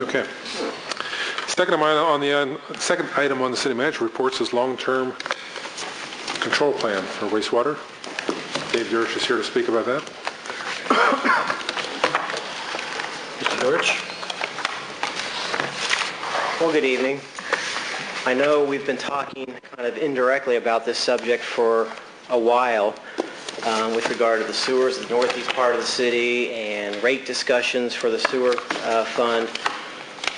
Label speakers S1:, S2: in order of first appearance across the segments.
S1: Okay. Second item on the city manager reports is long-term control plan for wastewater. Dave Duritsch is here to speak about that.
S2: Mr. Duritsch. Well, good evening. I know we've been talking kind of indirectly about this subject for a while with regard to the sewers, the northeast part of the city, and rate discussions for the sewer fund.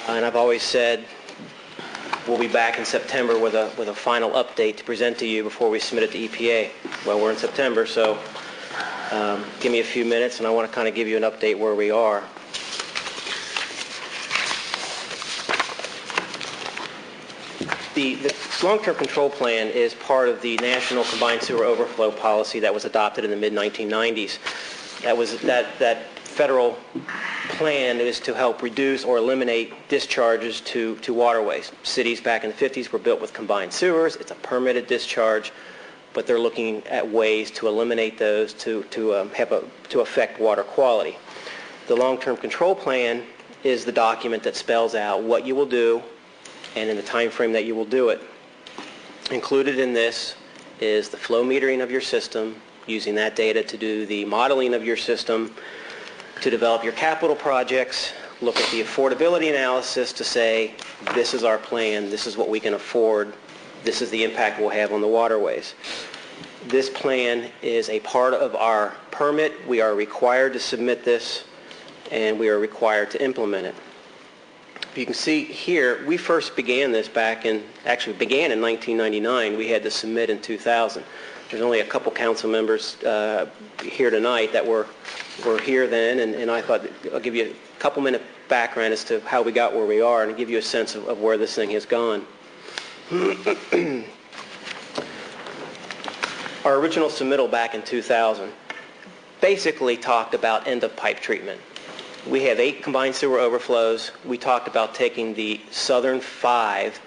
S2: And I've always said we'll be back in September with a final update to present to you before we submit it to EPA. Well, we're in September, so give me a few minutes, and I want to kind of give you an update where we are. The long-term control plan is part of the National Combined Sewer Overflow Policy that was adopted in the mid-1990s. That federal plan is to help reduce or eliminate discharges to waterways. Cities back in the 50s were built with combined sewers. It's a permitted discharge, but they're looking at ways to eliminate those to affect water quality. The long-term control plan is the document that spells out what you will do and in the time frame that you will do it. Included in this is the flow metering of your system, using that data to do the modeling of your system, to develop your capital projects, look at the affordability analysis to say, this is our plan, this is what we can afford, this is the impact we'll have on the waterways. This plan is a part of our permit. We are required to submit this, and we are required to implement it. You can see here, we first began this began in 1999. We had to submit in 2000. There's only a couple council members here tonight that were here then, and I thought I'll give you a couple minute background as to how we got where we are and give you a sense of where this thing has gone. Our original submittal back in 2000 basically talked about end-of-pipe treatment. We have 8 combined sewer overflows. We talked about taking the southern 5,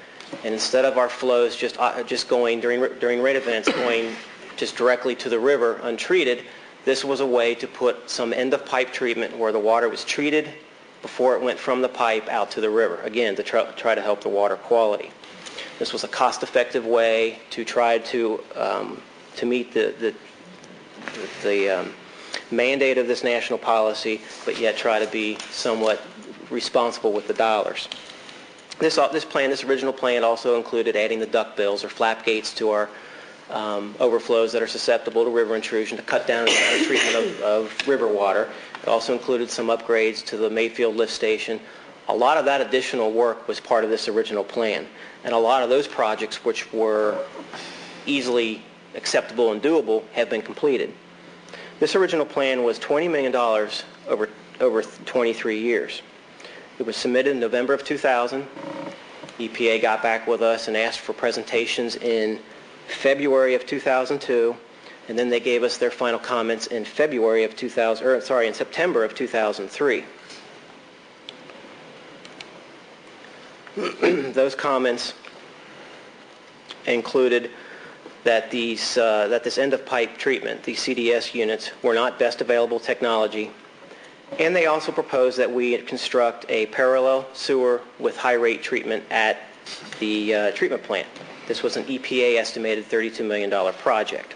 S2: and instead of our flows just going during rate events, going just directly to the river untreated, this was a way to put some end-of-pipe treatment where the water was treated before it went from the pipe out to the river, again, to try to help the water quality. This was a cost-effective way to try to meet the mandate of this national policy, but yet try to be somewhat responsible with the dollars. This original plan also included adding the duct bills or flap gates to our overflows that are susceptible to river intrusion to cut down the amount of treatment of river water. It also included some upgrades to the Mayfield lift station. A lot of that additional work was part of this original plan, and a lot of those projects, which were easily acceptable and doable, have been completed. This original plan was $20 million over 23 years. It was submitted in November of 2000. EPA got back with us and asked for presentations in February of 2002, and then they gave us their final comments in September of 2003. Those comments included that this end-of-pipe treatment, these CDS units, were not best available technology, and they also proposed that we construct a parallel sewer with high-rate treatment at the treatment plant. This was an EPA-estimated $32 million project.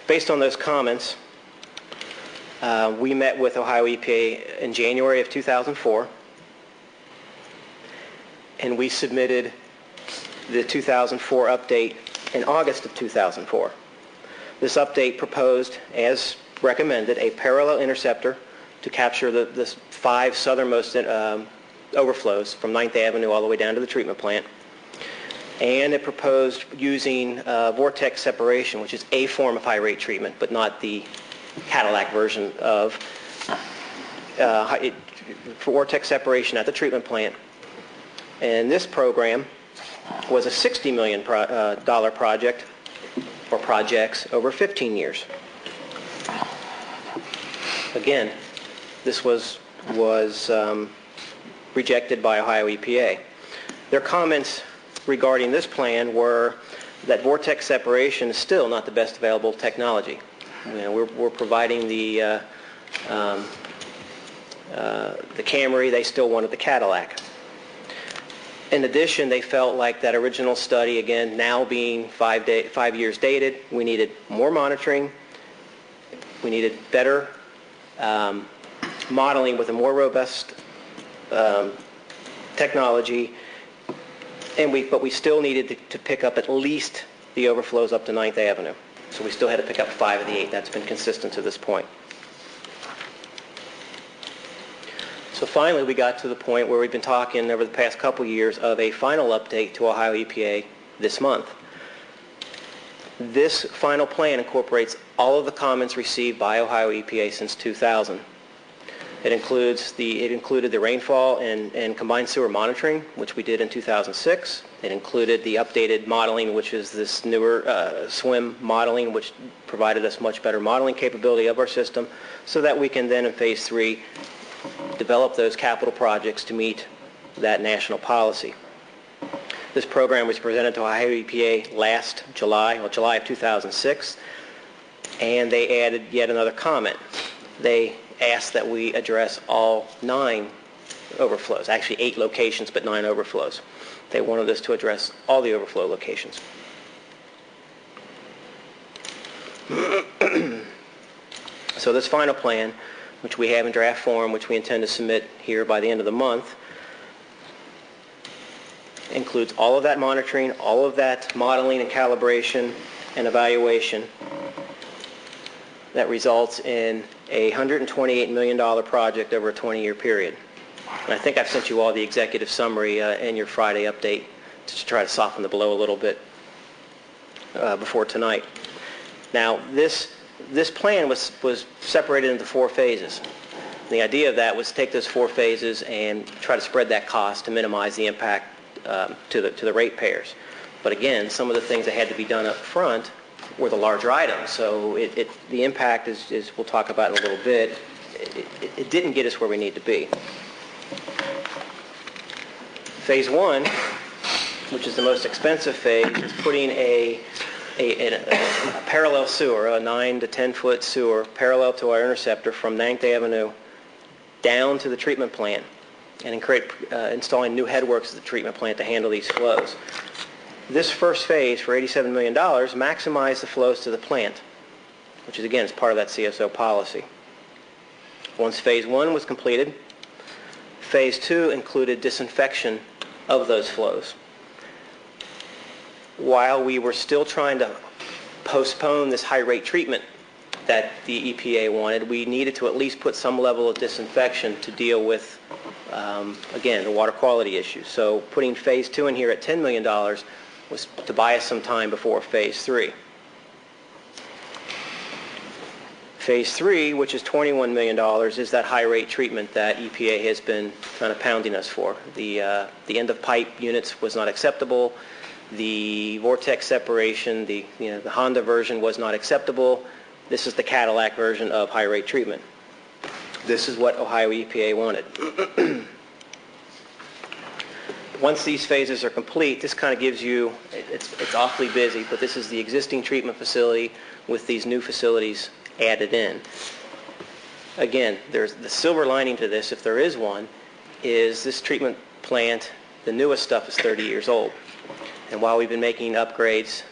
S2: Based on those comments, we met with Ohio EPA in January of 2004, and we submitted the 2004 update in August of 2004. This update proposed, as recommended, a parallel interceptor to capture the 5 southernmost overflows from 9th Avenue all the way down to the treatment plant. And it proposed using vortex separation, which is a form of high-rate treatment, but not the Cadillac version of vortex separation at the treatment plant. And this program was a $60 million project, or projects, over 15 years. Again, this was rejected by Ohio EPA. Their comments regarding this plan were that vortex separation is still not the best available technology. You know, we're providing the Camry, they still wanted the Cadillac. In addition, they felt like that original study, again, now being 5 years dated, we needed more monitoring, we needed better modeling with a more robust technology, but we still needed to pick up at least the overflows up to 9th Avenue. So we still had to pick up 5 of the 8. That's been consistent to this point. So finally, we got to the point where we've been talking over the past couple years of a final update to Ohio EPA this month. This final plan incorporates all of the comments received by Ohio EPA since 2000. It included the rainfall and combined sewer monitoring, which we did in 2006. It included the updated modeling, which is this newer SWIM modeling, which provided us much better modeling capability of our system, so that we can then in Phase 3 develop those capital projects to meet that national policy. This program was presented to Ohio EPA last July of 2006, and they added yet another comment. They asked that we address all 9 overflows, actually 8 locations, but 9 overflows. They wanted us to address all the overflow locations. So this final plan, which we have in draft form, which we intend to submit here by the end of the month, includes all of that monitoring, all of that modeling and calibration and evaluation that results in a $128 million project over a 20-year period. And I think I've sent you all the executive summary in your Friday update to try to soften the blow a little bit before tonight. Now, this plan was separated into 4 phases. The idea of that was to take those 4 phases and try to spread that cost to minimize the impact to the ratepayers. But again, some of the things that had to be done up front were the larger items. So the impact is we'll talk about in a little bit. It didn't get us where we need to be. Phase 1, which is the most expensive phase, is putting a parallel sewer, a 9 to 10 foot sewer, parallel to our interceptor from 9th Avenue down to the treatment plant, and installing new headworks at the treatment plant to handle these flows. This first phase for $87 million maximized the flows to the plant, which is again is part of that CSO policy. Once Phase 1 was completed, Phase 2 included disinfection of those flows. While we were still trying to postpone this high rate treatment that the EPA wanted, we needed to at least put some level of disinfection to deal with, again, the water quality issues. So putting Phase 2 in here at $10 million was to buy us some time before Phase 3. Phase 3, which is $21 million, is that high rate treatment that EPA has been kind of pounding us for. The end of pipe units was not acceptable. The vortex separation, the Honda version was not acceptable. This is the Cadillac version of high rate treatment. This is what Ohio EPA wanted. Once these phases are complete, this kind of gives you, it's awfully busy, but this is the existing treatment facility with these new facilities added in. Again, there's the silver lining to this, if there is one, is this treatment plant, the newest stuff is 30 years old. And while we've been making upgrades,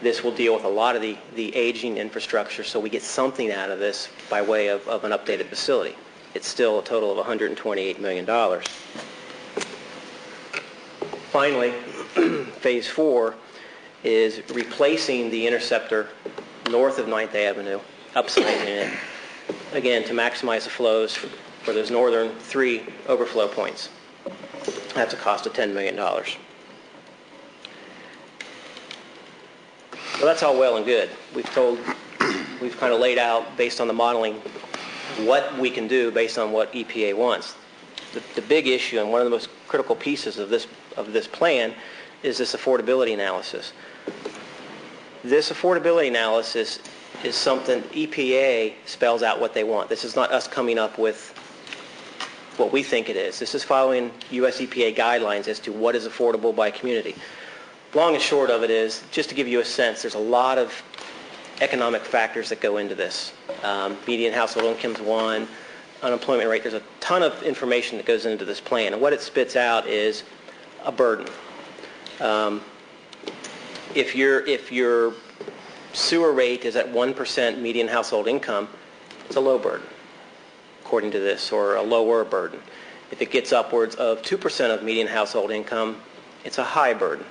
S2: this will deal with a lot of the aging infrastructure, so we get something out of this by way of an updated facility. It's still a total of $128 million. Finally, Phase 4 is replacing the interceptor north of 9th Avenue, upsizing it, again, to maximize the flows for those northern 3 overflow points. That's a cost of $10 million. Well, that's all well and good. We've kind of laid out, based on the modeling, what we can do based on what EPA wants. The big issue, and one of the most critical pieces of this plan, is this affordability analysis. This affordability analysis is something EPA spells out what they want. This is not us coming up with what we think it is. This is following U.S. EPA guidelines as to what is affordable by community. Long and short of it is, just to give you a sense, there's a lot of economic factors that go into this. Median household income's one, unemployment rate. There's a ton of information that goes into this plan, and what it spits out is a burden. If your sewer rate is at 1% median household income, it's a low burden, according to this, or a lower burden. If it gets upwards of 2% of median household income, it's a high burden.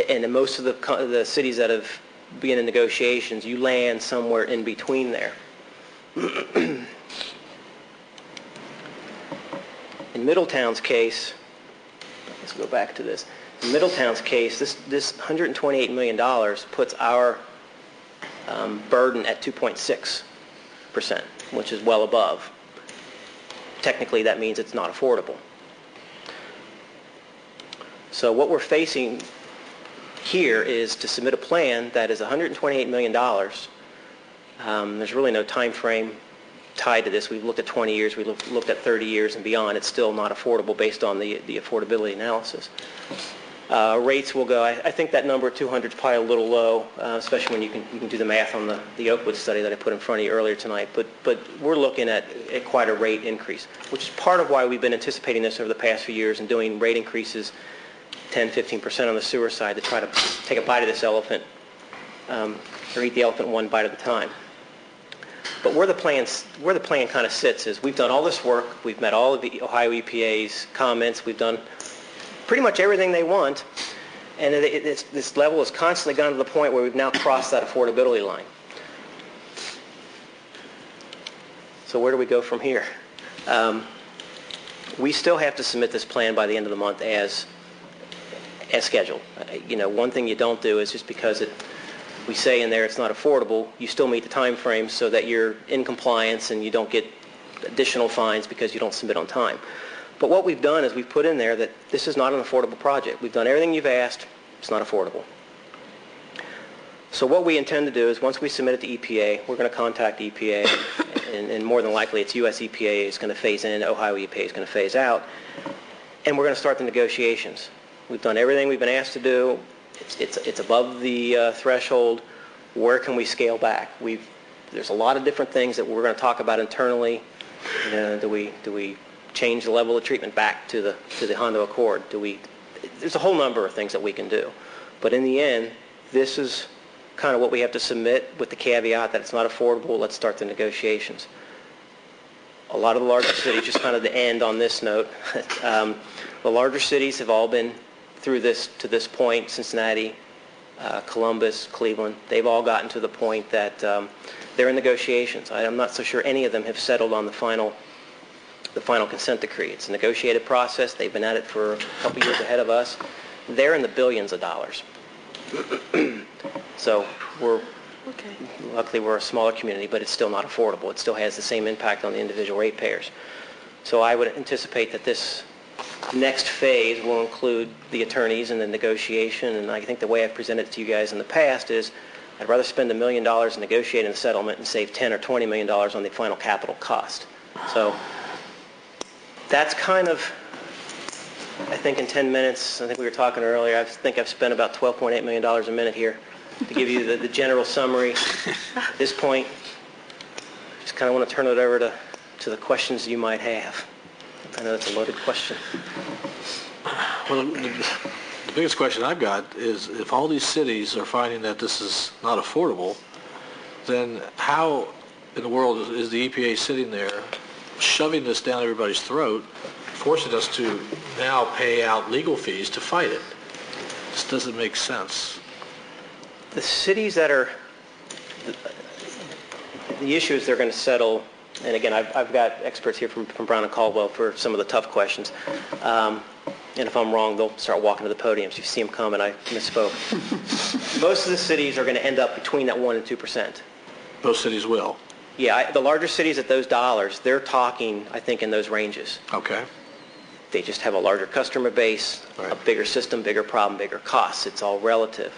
S2: And in most of the cities that have been in negotiations, you land somewhere in between there. In Middletown's case, let's go back to this. In Middletown's case, this $128 million puts our burden at 2.6%, which is well above. Technically, that means it's not affordable. So what we're facing here is to submit a plan that is $128 million. There's really no time frame tied to this. We've looked at 20 years, we've looked at 30 years and beyond. It's still not affordable based on the affordability analysis. Rates will go, I think that number 200 is probably a little low, especially when you can do the math on the Oakwood study that I put in front of you earlier tonight. But we're looking at quite a rate increase, which is part of why we've been anticipating this over the past few years and doing rate increases 10-15% on the sewer side to try to take a bite of this elephant, or eat the elephant one bite at a time. But where the plan kind of sits is we've done all this work, we've met all of the Ohio EPA's comments, we've done pretty much everything they want, and this level has constantly gone to the point where we've now crossed that affordability line. So where do we go from here? We still have to submit this plan by the end of the month as scheduled. One thing you don't do is just because we say in there it's not affordable, you still meet the time frame so that you're in compliance and you don't get additional fines because you don't submit on time. But what we've done is we've put in there that this is not an affordable project. We've done everything you've asked, it's not affordable. So what we intend to do is once we submit it to EPA, we're going to contact EPA, and more than likely it's US EPA is going to phase in, Ohio EPA is going to phase out, and we're going to start the negotiations. We've done everything we've been asked to do. It's above the threshold. Where can we scale back? There's a lot of different things that we're going to talk about internally. Do we change the level of treatment back to the Honda Accord? There's a whole number of things that we can do. But in the end, this is kind of what we have to submit with the caveat that it's not affordable. Let's start the negotiations. A lot of the larger cities, just kind of the end on this note, the larger cities have all been through this to this point. Cincinnati, Columbus, Cleveland, they've all gotten to the point that they're in negotiations. I'm not so sure any of them have settled on the final consent decree. It's a negotiated process. They've been at it for a couple years ahead of us. They're in the billions of dollars. So luckily we're a smaller community, but it's still not affordable. It still has the same impact on the individual ratepayers. So I would anticipate that this next phase will include the attorneys and the negotiation, and I think the way I've presented it to you guys in the past is I'd rather spend $1 million in negotiating the settlement and save $10 or $20 million on the final capital cost. So that's kind of, I think in 10 minutes, I think we were talking earlier, I think I've spent about $12.8 million a minute here to give you the general summary. At this point, just kind of want to turn it over to the questions you might have. I know that's a loaded question.
S3: Well, the biggest question I've got is if all these cities are finding that this is not affordable, then how in the world is the EPA sitting there shoving this down everybody's throat, forcing us to now pay out legal fees to fight it? This doesn't make sense.
S2: The cities that are, the issue is they're going to settle, and again, I've got experts here from Brown and Caldwell for some of the tough questions. And if I'm wrong, they'll start walking to the podium. So if you see them coming, I misspoke. Most of the cities are going to end up between that 1% and 2%.
S3: Most cities will.
S2: Yeah, the larger cities at those dollars, they're talking, I think, in those ranges.
S3: Okay.
S2: They just have a larger customer base,
S3: right.
S2: A bigger system, bigger problem, bigger costs. It's all relative.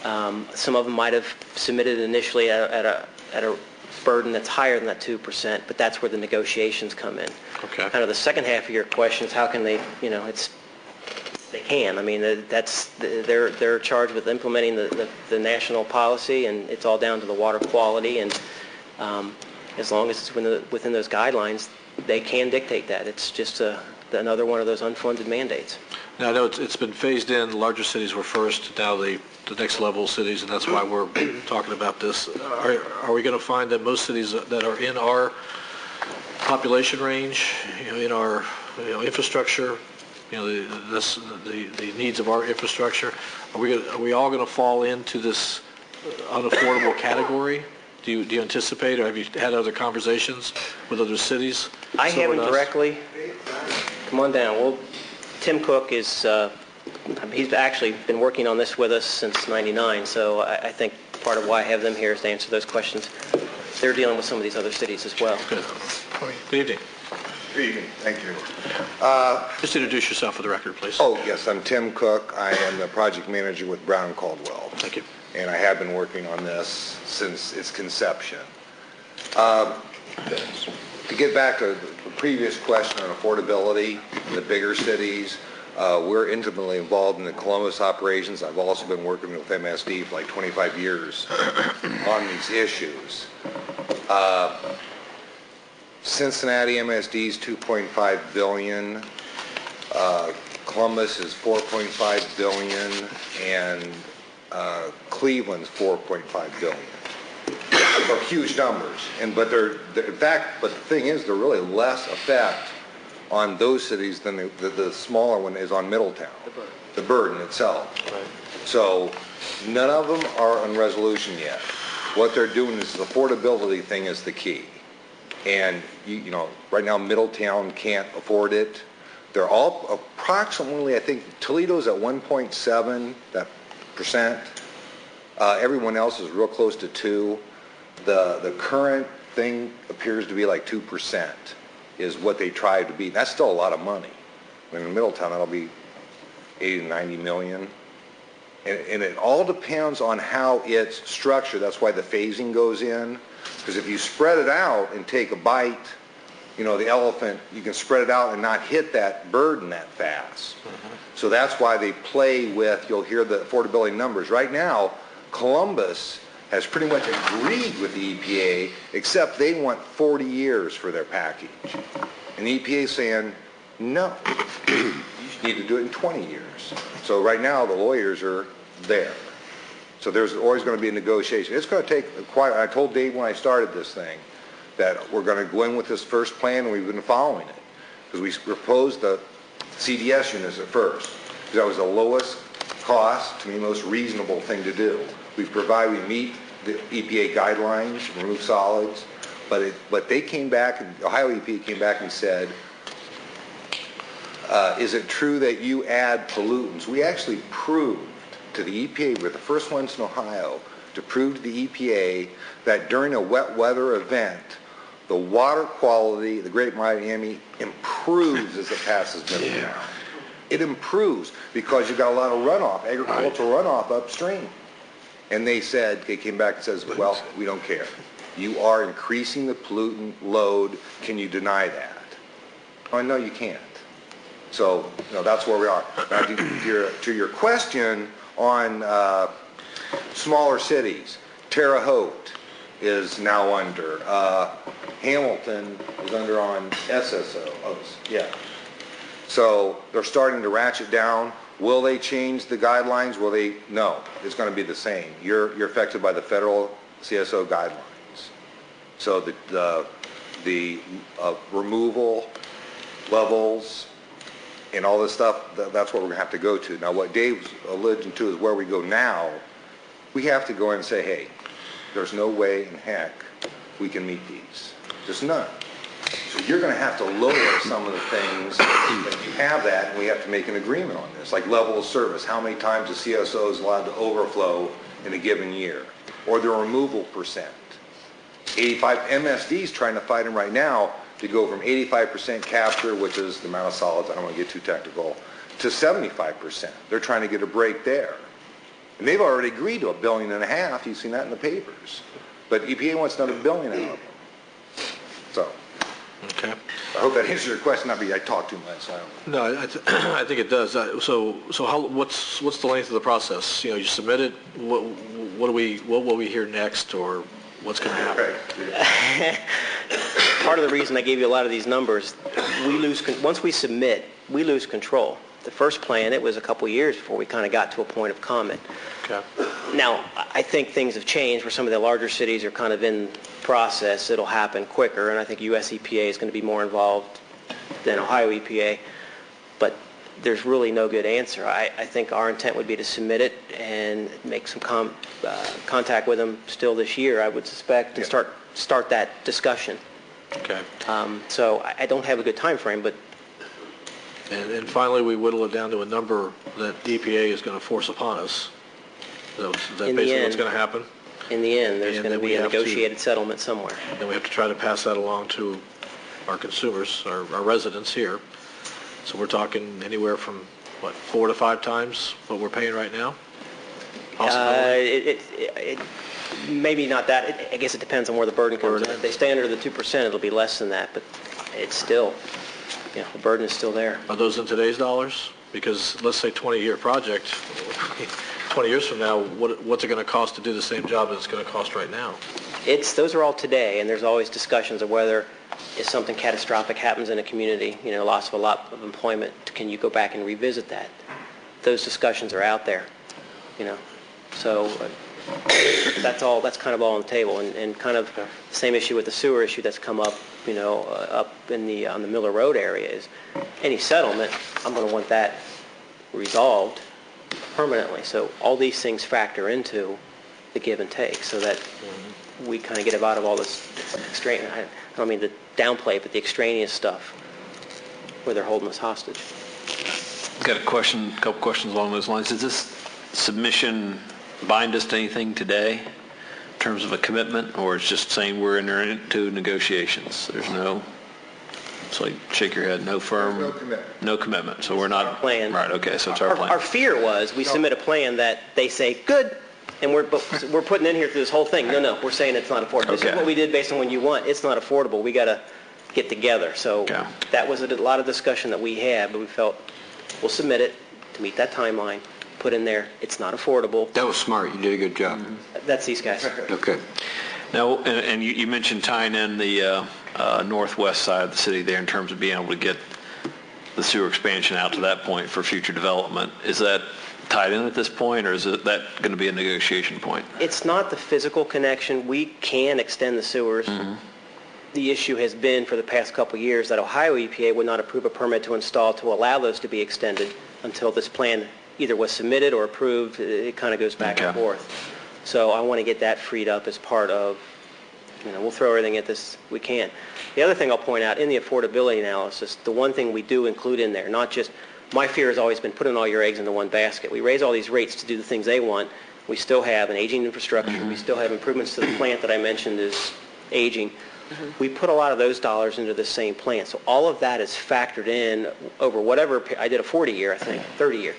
S2: Mm-hmm. Some of them might have submitted initially at a burden that's higher than that 2%, but that's where the negotiations come in.
S3: Okay.
S2: Kind of the second half of your question is how can they, they can. I mean, they're charged with implementing the national policy, and it's all down to the water quality. And as long as it's within those guidelines, they can dictate that. It's just another one of those unfunded mandates.
S3: Now, I know it's been phased in. Larger cities were first, now the next level cities, and that's why we're talking about this. Are we going to find that most cities that are in our population range, in our infrastructure, the needs of our infrastructure, are we all going to fall into this unaffordable category? Do you anticipate, or have you had other conversations with other cities?
S2: I haven't directly. Come on down. Well, Tim Cook is, he's actually been working on this with us since '99, so I think part of why I have them here is to answer those questions. They're dealing with some of these other cities as well.
S3: Good. Good evening.
S4: Good evening. Thank you.
S3: Just introduce yourself for the record, please.
S4: Oh, yes, I'm Tim Cook. I am the project manager with Brown Caldwell.
S3: Thank you.
S4: And I have been working on this since its conception. To get back to the previous question on affordability in the bigger cities, we're intimately involved in the Columbus operations. I've also been working with MSD for like 25 years on these issues. Cincinnati MSD is $2.5 billion. Columbus is $4.5 billion, and Cleveland's $4.5 billion. They're huge numbers, but in fact, but the thing is, they're really less effect on those cities than the smaller one is on Middletown, the burden itself.
S3: Right.
S4: So none of them are on resolution yet. What they're doing is the affordability thing is the key. And right now Middletown can't afford it. They're all approximately, I think Toledo's at 1.7%. Everyone else is real close to 2. The current thing appears to be like 2% is what they try to beat. That's still a lot of money. I mean, in Middletown, that'll be 80 to 90 million. And it all depends on how it's structured. That's why the phasing goes in. Because if you spread it out and take a bite, the elephant, you can spread it out and not hit that burden that fast. Mm-hmm. So that's why they play with, you'll hear the affordability numbers. Right now, Columbus has pretty much agreed with the EPA, except they want 40 years for their package. And the EPA is saying, no, you need to do it in 20 years. So right now, the lawyers are there. So there's always going to be a negotiation. It's going to take I told Dave when I started this thing that we're going to go in with this first plan, and we've been following it. Because we proposed the CDS units at first, because that was the lowest cost, to me, most reasonable thing to do. We meet the EPA guidelines, remove solids, but they came back, and Ohio EPA came back and said, is it true that you add pollutants? We actually proved to the EPA, we're the first ones in Ohio to prove to the EPA that during a wet weather event, the water quality, the Great Miami, improves as it passes Middletown. Yeah. It improves because you've got a lot of runoff, agricultural runoff upstream. And they came back and says, well, we don't care. You are increasing the pollutant load. Can you deny that? Oh, no, you can't. So, that's where we are. Now, to your question on smaller cities, Terre Haute is now under. Hamilton is under on SSOs. Yeah. So they're starting to ratchet down. Will they change the guidelines? No, it's going to be the same. You're affected by the federal CSO guidelines. So the removal levels and all this stuff, that's what we're going to have to go to. Now, what Dave's alluding to is where we go now. We have to go in and say, hey, there's no way in heck we can meet these. There's none. So you're going to have to lower some of the things that you have that, and we have to make an agreement on this, like level of service, how many times the CSO is allowed to overflow in a given year, or the removal percent. 85 MSD's trying to fight them right now to go from 85% capture, which is the amount of solids, I don't want to get too technical, to 75%. They're trying to get a break there. And they've already agreed to $1.5 billion. You've seen that in the papers. But EPA wants another $1 billion out of them. So.
S3: Okay.
S4: I hope that answers your question. I talk too much. So
S3: no, I think it does. So what's the length of the process? You submit it. What will we hear next, or what's going to happen?
S2: Part of the reason I gave you a lot of these numbers, once we submit, we lose control. The first plan, it was a couple years before we kind of got to a point of comment.
S3: Okay.
S2: Now, I think things have changed where some of the larger cities are kind of in process. It'll happen quicker, and I think US EPA is going to be more involved than Ohio EPA. But there's really no good answer. I think our intent would be to submit it and make some contact with them still this year, I would suspect, and start that discussion.
S3: Okay.
S2: So I don't have a good time frame, but
S3: And finally, we whittle it down to a number that EPA is going to force upon us. So is that
S2: In the
S3: basically what's
S2: end-
S3: going to happen?
S2: in the end, there's
S3: And
S2: going to
S3: then we
S2: be a
S3: have to-
S2: negotiated settlement somewhere.
S3: Then we have to try to pass that along to our consumers, our residents here. So we're talking anywhere from, 4 to 5 times what we're paying right now? Possibility?
S2: Maybe not that. I guess it depends on where the burden comes in. If they stay under the 2%, it'll be less than that, but it's still, the burden is still there.
S3: Are those in today's dollars? Because let's say 20-year project, 20 years from now, what's it going to cost to do the same job as it's going to cost right now?
S2: Those are all today, and there's always discussions of whether if something catastrophic happens in a community, loss of a lot of employment, can you go back and revisit that? Those discussions are out there, So that's kind of all on the table, and kind of the same issue with the sewer issue that's come up, up in on the Miller Road area is any settlement, I'm going to want that resolved permanently. So all these things factor into the give and take so that we kind of get out of all this extraneous, I don't mean to downplay it, but the extraneous stuff where they're holding us hostage.
S5: Got a couple questions along those lines. Does this submission bind us to anything today in terms of a commitment, or it's just saying we're entering into negotiations? There's no, it's like shake your head, no firm.
S4: There's no commitment.
S5: No commitment, so we're not.
S2: Our plan.
S5: Right, okay, so it's our plan.
S2: Our fear was we submit a plan that they say, good, and we're putting in here through this whole thing. No, we're saying it's not affordable. This is
S5: Okay.
S2: what we did based on what you want. It's not affordable. We got to get together. So
S5: Okay.
S2: that was a lot of discussion that we had, but we felt we'll submit it to meet that timeline, put in there, it's not affordable.
S6: That was smart. You did a good job.
S2: That's these guys.
S6: Okay.
S5: Now, and you mentioned tying in the northwest side of the city there in terms of being able to get the sewer expansion out to that point for future development. Is that tied in at this point, or is that going to be a negotiation point?
S2: It's not the physical connection. We can extend the sewers. The issue has been for the past couple of years that Ohio EPA would not approve a permit to install to allow those to be extended until this plan either was submitted or approved. It kind of goes back and
S5: Okay.
S2: forth. So I want to get that freed up as part of, we'll throw everything at this we can. The other thing I'll point out, in the affordability analysis, the one thing we do include in there, not just, my fear has always been putting all your eggs into one basket. We raise all these rates to do the things they want. We still have an aging infrastructure. We still have improvements to the plant that I mentioned is aging. We put a lot of those dollars into the same plant. So all of that is factored in over whatever, I did a 40-year, I think, 30-year.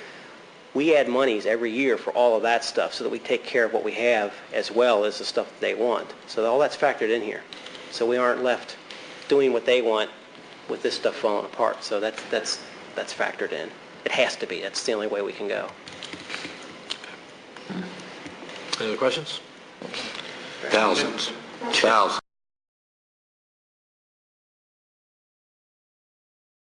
S2: We add monies every year for all of that stuff so that we take care of what we have as well as the stuff that they want. So all that's factored in here. So we aren't left doing what they want with this stuff falling apart. So that's factored in. It has to be. That's the only way we can go.
S3: Any other questions?
S6: Thousands.